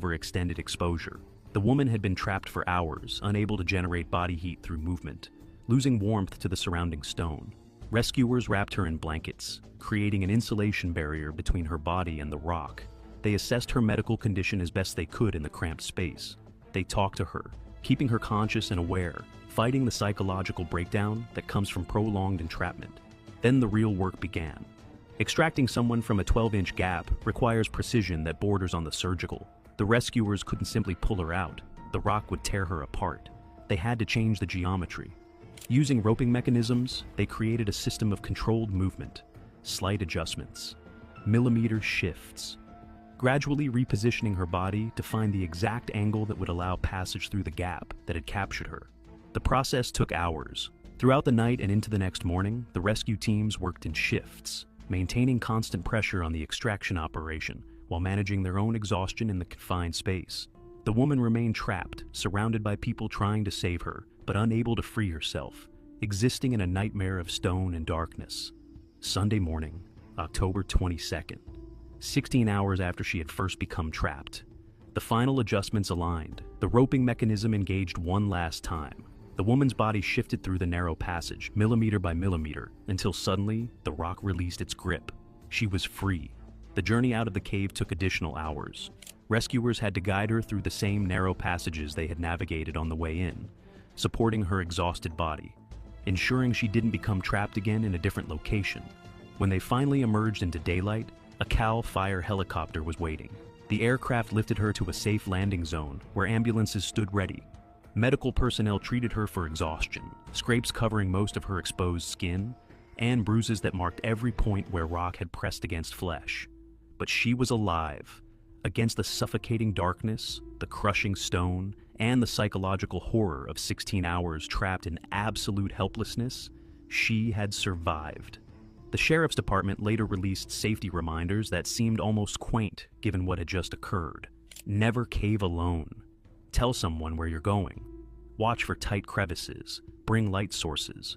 over extended exposure. The woman had been trapped for hours, unable to generate body heat through movement, losing warmth to the surrounding stone. Rescuers wrapped her in blankets, creating an insulation barrier between her body and the rock. They assessed her medical condition as best they could in the cramped space. They talked to her, keeping her conscious and aware, fighting the psychological breakdown that comes from prolonged entrapment. Then the real work began. Extracting someone from a 12-inch gap requires precision that borders on the surgical. The rescuers couldn't simply pull her out. The rock would tear her apart. They had to change the geometry. Using roping mechanisms, they created a system of controlled movement, slight adjustments, millimeter shifts, gradually repositioning her body to find the exact angle that would allow passage through the gap that had captured her. The process took hours. Throughout the night and into the next morning, the rescue teams worked in shifts, maintaining constant pressure on the extraction operation while managing their own exhaustion in the confined space. The woman remained trapped, surrounded by people trying to save her, but unable to free herself, existing in a nightmare of stone and darkness. Sunday morning, October 22nd, 16 hours after she had first become trapped. The final adjustments aligned. The roping mechanism engaged one last time. The woman's body shifted through the narrow passage, millimeter by millimeter, until suddenly the rock released its grip. She was free. The journey out of the cave took additional hours. Rescuers had to guide her through the same narrow passages they had navigated on the way in, supporting her exhausted body, ensuring she didn't become trapped again in a different location. When they finally emerged into daylight, a CAL fire helicopter was waiting. The aircraft lifted her to a safe landing zone where ambulances stood ready. Medical personnel treated her for exhaustion, scrapes covering most of her exposed skin, and bruises that marked every point where rock had pressed against flesh. But she was alive. Against the suffocating darkness, the crushing stone, and the psychological horror of 16 hours trapped in absolute helplessness, she had survived. The sheriff's department later released safety reminders that seemed almost quaint given what had just occurred. Never cave alone. Tell someone where you're going. Watch for tight crevices. Bring light sources.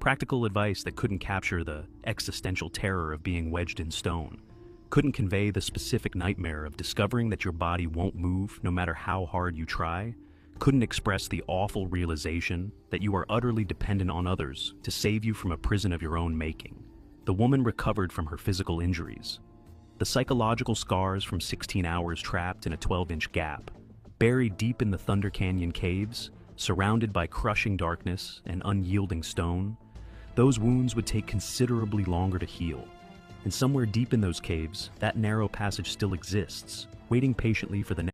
Practical advice that couldn't capture the existential terror of being wedged in stone. Couldn't convey the specific nightmare of discovering that your body won't move no matter how hard you try. Couldn't express the awful realization that you are utterly dependent on others to save you from a prison of your own making. The woman recovered from her physical injuries. The psychological scars from 16 hours trapped in a 12-inch gap, buried deep in the Thunder Canyon caves, surrounded by crushing darkness and unyielding stone, those wounds would take considerably longer to heal. And somewhere deep in those caves, that narrow passage still exists, waiting patiently for the next